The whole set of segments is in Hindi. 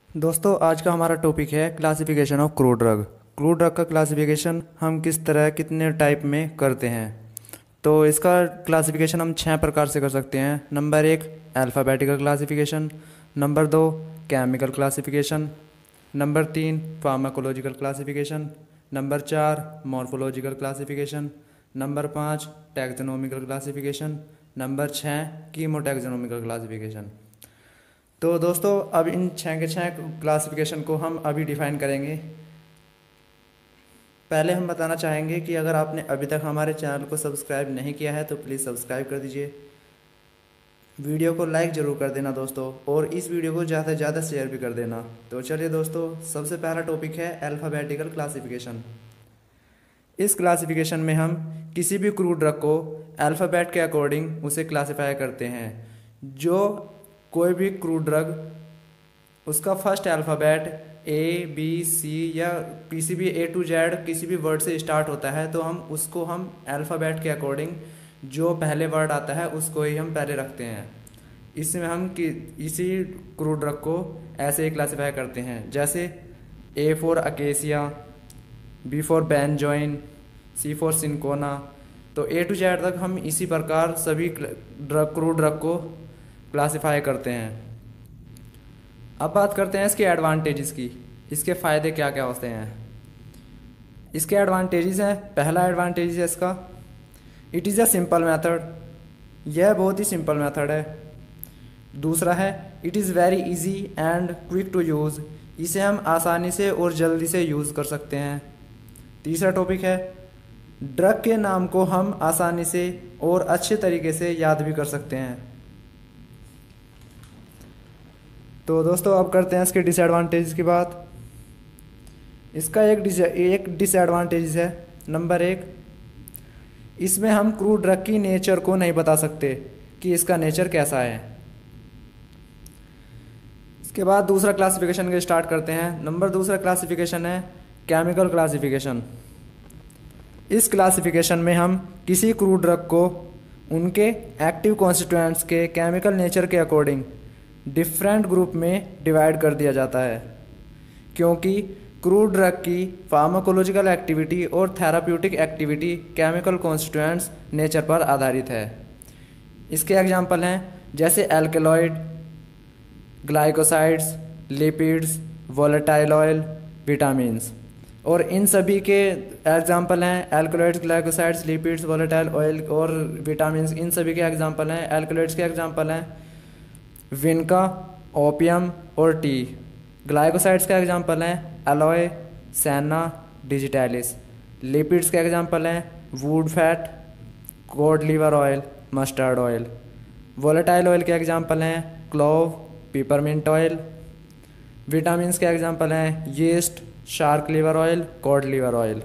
दोस्तों आज का हमारा टॉपिक है classification of crude drug. Crude drug का क्लासिफिकेशन हम किस तरह कितने टाइप में करते हैं। तो इसका क्लासिफिकेशन हम 6 प्रकार से कर सकते हैं। Number 1 alphabetical classification, number 2 chemical classification, number 3 pharmacological classification, number 4 morphological classification, number 5 taxonomical classification, number 6 chemotaxonomical classification. तो दोस्तों अब इन 6 के 6 क्लासिफिकेशन को हम अभी डिफ़ाइन करेंगे। पहले हम बताना चाहेंगे कि अगर आपने अभी तक हमारे चैनल को सब्सक्राइब नहीं किया है तो प्लीज़ सब्सक्राइब कर दीजिए। वीडियो को लाइक ज़रूर कर देना दोस्तों, और इस वीडियो को ज़्यादा से ज़्यादा शेयर भी कर देना। तो चलिए दोस्तों, सबसे पहला टॉपिक है अल्फ़ाबेटिकल क्लासिफिकेशन। इस क्लासिफिकेशन में हम किसी भी क्रूड ड्रग को अल्फ़ाबेट के अकॉर्डिंग उसे क्लासिफाई करते हैं। जो कोई भी क्रूड ड्रग उसका first alphabet A B C या किसी भी A to Z किसी भी वर्ड से स्टार्ट होता है तो हम अल्फ़ाबेट के अकॉर्डिंग जो पहले वर्ड आता है उसको ही हम पहले रखते हैं। इसमें इसी क्रूड ड्रग को ऐसे ही क्लासिफाई करते हैं, जैसे A for acacia, B for benzoin, C for cinchona. तो A to Z तक हम इसी प्रकार सभी क्रूड ड्रग को क्लासिफाई करते हैं। अब बात करते हैं इसके एडवांटेजेस की, इसके फ़ायदे क्या क्या होते हैं। इसके एडवांटेजेस हैं, पहला एडवांटेज है इसका, it is a simple method, यह बहुत ही सिंपल मेथड है। दूसरा है it is very easy and quick to use, इसे हम आसानी से और जल्दी से यूज़ कर सकते हैं। तीसरा टॉपिक है ड्रग के नाम को हम आसानी से और अच्छे तरीके से याद भी कर सकते हैं। तो दोस्तों अब करते हैं इसके डिसएडवांटेज की बात। इसका एक डिसएडवांटेज है, नंबर 1, इसमें हम क्रूड ड्रग की नेचर को नहीं बता सकते कि इसका नेचर कैसा है। इसके बाद दूसरा क्लासिफिकेशन के स्टार्ट करते हैं। दूसरा क्लासिफिकेशन है केमिकल क्लासिफिकेशन। इस क्लासिफिकेशन में हम किसी क्रूड ड्रग को उनके एक्टिव कॉन्स्टिट्यूएंट्स के केमिकल नेचर के अकॉर्डिंग डिफरेंट ग्रुप में डिवाइड कर दिया जाता है, क्योंकि क्रूड ड्रग की फार्माकोलॉजिकल एक्टिविटी और therapeutic activity chemical constituents nature पर आधारित है। इसके एग्जांपल हैं जैसे alkaloid, glycosides, lipids, volatile oil, vitamins. और इन सभी के एग्जांपल हैं alkaloids, glycosides, lipids, volatile oil और विटामिन्स। इन सभी के एग्जांपल हैं, एल्केलॉइड्स के एग्जांपल हैं विनका, ओपियम और टी। ग्लाइकोसाइड्स का एग्जांपल हैं एलॉय, सैना, डिजिटैलिस। लिपिड्स के एग्जांपल हैं wool fat, cod liver oil, mustard oil. Volatile oil के एग्जांपल हैं क्लोव, पिपरमिंट ऑयल। विटामिन्स के एग्जांपल हैं yeast, shark liver oil, cod liver oil.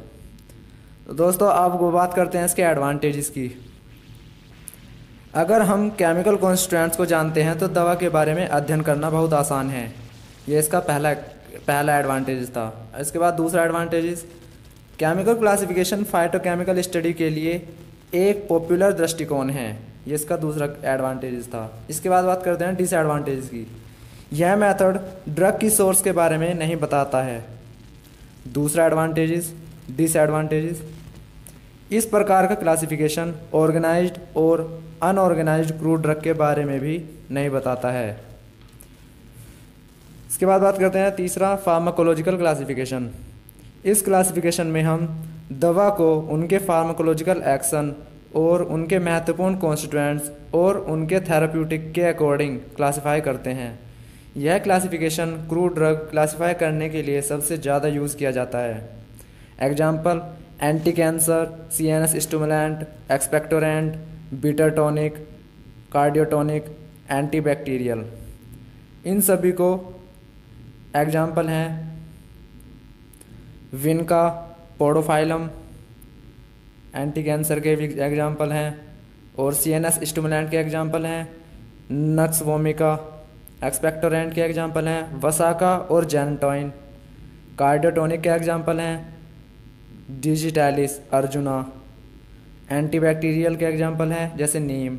तो दोस्तों अब वो बात करते हैं इसके एडवांटेजेस की। अगर हम केमिकल कॉन्स्टिट्यूएंट्स को जानते हैं तो दवा के बारे में अध्ययन करना बहुत आसान है। ये इसका पहला एडवांटेज था। इसके बाद दूसरा advantage, chemical classification phytochemical study के लिए एक पॉपुलर दृष्टिकोण है। ये इसका दूसरा एडवांटेज था। इसके बाद बात करते हैं डिसएडवांटेज की। यह मेथड ड्रग की सोर्स के बारे में नहीं बताता है। दूसरा डिसएडवांटेज, इस प्रकार का क्लासिफिकेशन ऑर्गेनाइज्ड और अनऑर्गेनाइज्ड क्रूड ड्रग के बारे में भी नहीं बताता है। इसके बाद बात करते हैं तीसरा, फार्माकोलॉजिकल क्लासिफिकेशन। इस क्लासिफिकेशन में हम दवा को उनके फार्माकोलॉजिकल एक्शन और उनके महत्वपूर्ण कॉन्स्टिट्यूएंट्स और उनके थेराप्यूटिक के अकॉर्डिंग क्लासिफाई करते हैं। यह क्लासिफिकेशन क्रूड ड्रग क्लासिफाई करने के लिए सबसे ज़्यादा यूज़ किया जाता है। Example anti cancer, CNS stimulant, expectorant, beta tonic, cardiotonic, antibacterial. इन सभी को एग्जाम्पल हैं विनका, पोडोफाइलम, एंटी कैंसर के भी एग्जाम्पल हैं, और CNS स्टिमुलेंट के एग्जाम्पल हैं नक्स वोमिका। एक्सपेक्टोरेंट के एग्जाम्पल हैं वसाका और जेनटॉइन। कार्डियोटॉनिक के एग्जाम्पल हैं डिजिटैलिस, अर्जुना। एंटीबैक्टीरियल के एग्जाम्पल हैं जैसे नीम।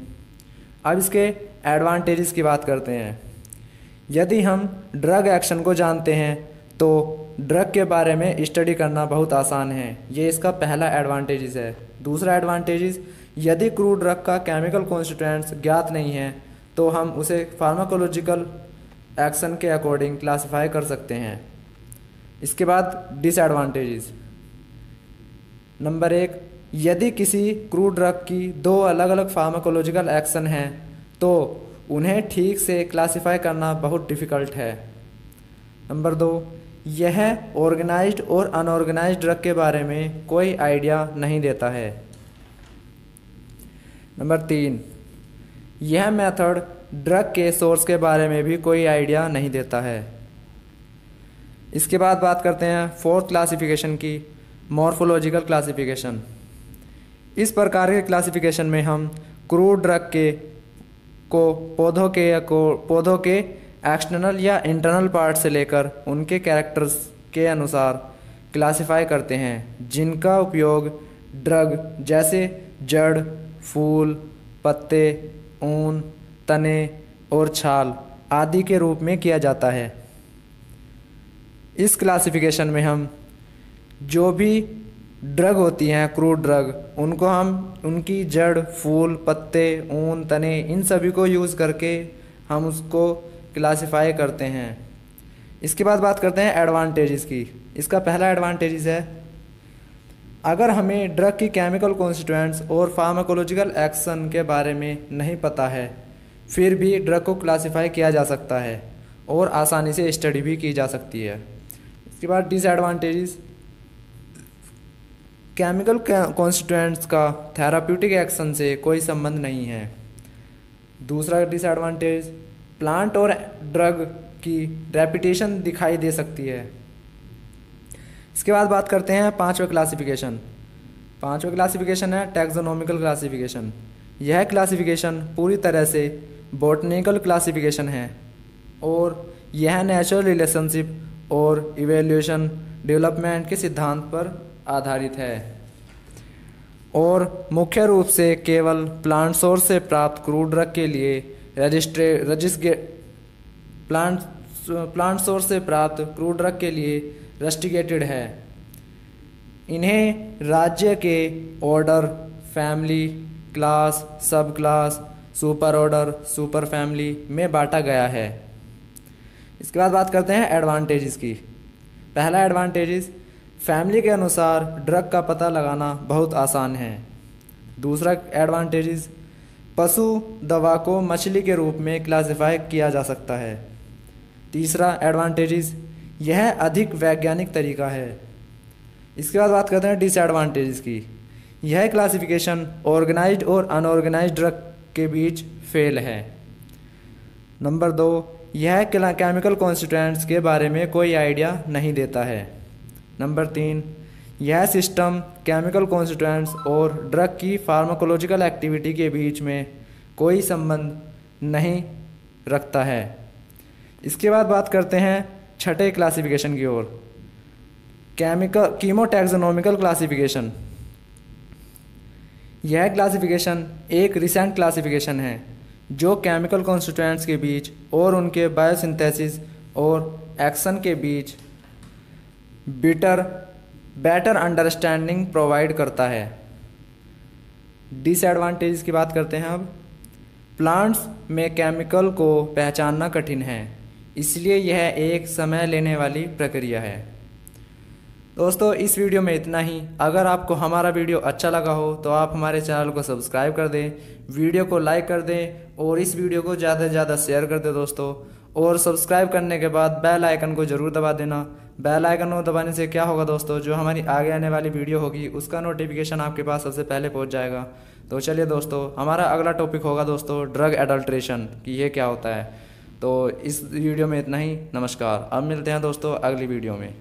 अब इसके एडवांटेजेस की बात करते हैं। यदि हम ड्रग एक्शन को जानते हैं तो ड्रग के बारे में स्टडी करना बहुत आसान है। ये इसका पहला एडवांटेजेस है। दूसरा एडवांटेजेस, यदि क्रूड ड्रग का केमिकल कॉन्स्टिट्यूएंट्स ज्ञात नहीं है तो हम उसे फार्माकोलॉजिकल एक्शन के अकॉर्डिंग क्लासिफाई कर सकते हैं। इसके बाद डिसएडवांटेजेस। नंबर 1, यदि किसी क्रूड ड्रग की 2 अलग अलग फार्माकोलॉजिकल एक्शन हैं तो उन्हें ठीक से क्लासिफाई करना बहुत डिफ़िकल्ट है। नंबर 2, यह ऑर्गेनाइज्ड और अनऑर्गेनाइज्ड ड्रग के बारे में कोई आइडिया नहीं देता है। नंबर 3, यह मेथड ड्रग के सोर्स के बारे में भी कोई आइडिया नहीं देता है। इसके बाद बात करते हैं फोर्थ क्लासिफिकेशन की, मॉर्फोलॉजिकल क्लासिफिकेशन। इस प्रकार के क्लासिफिकेशन में हम क्रूड ड्रग को पौधों के एक्सटर्नल या इंटरनल पार्ट से लेकर उनके कैरेक्टर्स के अनुसार क्लासिफाई करते हैं, जिनका उपयोग ड्रग जैसे जड़, फूल, पत्ते, ऊन, तने और छाल आदि के रूप में किया जाता है। इस क्लासिफिकेशन में हम जो भी ड्रग होती हैं क्रूड ड्रग, उनको हम उनकी जड़, फूल, पत्ते, ऊन, तने, इन सभी को यूज़ करके हम उसको क्लासिफाई करते हैं। इसके बाद बात करते हैं एडवांटेजेस की। इसका पहला एडवांटेजेस है, अगर हमें ड्रग की केमिकल कॉन्स्टिट्यूएंट्स और फार्माकोलॉजिकल एक्शन के बारे में नहीं पता है फिर भी ड्रग को क्लासिफाई किया जा सकता है और आसानी से स्टडी भी की जा सकती है। इसके बाद डिसएडवांटेजेस, केमिकल कॉन्स्टिट्यूएंट्स का थेराप्यूटिक एक्शन से कोई संबंध नहीं है। दूसरा डिसएडवांटेज, प्लांट और ड्रग की रेपिटेशन दिखाई दे सकती है। इसके बाद बात करते हैं पांचवा क्लासिफिकेशन है टैक्सोनॉमिकल क्लासिफिकेशन। यह क्लासिफिकेशन पूरी तरह से बॉटनिकल क्लासिफिकेशन है और यह नेचुरल रिलेशनशिप और इवोल्यूशन डेवलपमेंट के सिद्धांत पर आधारित है और मुख्य रूप से केवल प्लांट सोर्स से प्राप्त क्रूड ड्रग के लिए प्लांट सोर्स से प्राप्त क्रूड ड्रग के लिए रस्टिकेटेड है। इन्हें राज्य के ऑर्डर, फैमिली, क्लास, सब class, super order, super family में बांटा गया है। इसके बाद बात करते हैं एडवांटेजेस की। पहला एडवांटेजेस, फैमिली के अनुसार ड्रग का पता लगाना बहुत आसान है। दूसरा एडवांटेजेस, पशु दवा को मछली के रूप में क्लासिफाई किया जा सकता है। तीसरा एडवांटेजेस, यह अधिक वैज्ञानिक तरीका है। इसके बाद बात करते हैं डिसएडवांटेजेस की। यह क्लासिफिकेशन ऑर्गेनाइज्ड और अनऑर्गेनाइज्ड ड्रग के बीच फेल है। नंबर 2, यह केमिकल कॉन्स्टिट्यूएंट्स के बारे में कोई आइडिया नहीं देता है। नंबर 3, यह सिस्टम केमिकल कॉन्स्टिट्यूएंट्स और ड्रग की फार्माकोलॉजिकल एक्टिविटी के बीच में कोई संबंध नहीं रखता है। इसके बाद बात करते हैं छठे क्लासिफिकेशन की ओर, कीमोटैक्सोनॉमिकल क्लासिफिकेशन। यह क्लासिफिकेशन एक रिसेंट क्लासिफिकेशन है जो केमिकल कॉन्स्टिट्यूएंट्स के बीच और उनके बायोसिंथेसिस और एक्शन के बीच बेटर अंडरस्टैंडिंग प्रोवाइड करता है। डिसएडवांटेज की बात करते हैं अब। प्लांट्स में केमिकल को पहचानना कठिन है, इसलिए यह एक समय लेने वाली प्रक्रिया है। दोस्तों, इस वीडियो में इतना ही। अगर आपको हमारा वीडियो अच्छा लगा हो तो आप हमारे चैनल को सब्सक्राइब कर दें, वीडियो को लाइक कर दें और इस वीडियो को ज़्यादा से ज़्यादा शेयर कर दें दोस्तों। और सब्सक्राइब करने के बाद बेल आइकन को ज़रूर दबा देना। बेल आइकन को दबाने से क्या होगा दोस्तों, जो हमारी आगे आने वाली वीडियो होगी उसका नोटिफिकेशन आपके पास सबसे पहले पहुंच जाएगा। तो चलिए दोस्तों, हमारा अगला टॉपिक होगा दोस्तों ड्रग एडल्ट्रेशन, कि ये क्या होता है। तो इस वीडियो में इतना ही। नमस्कार, अब मिलते हैं दोस्तों अगली वीडियो में।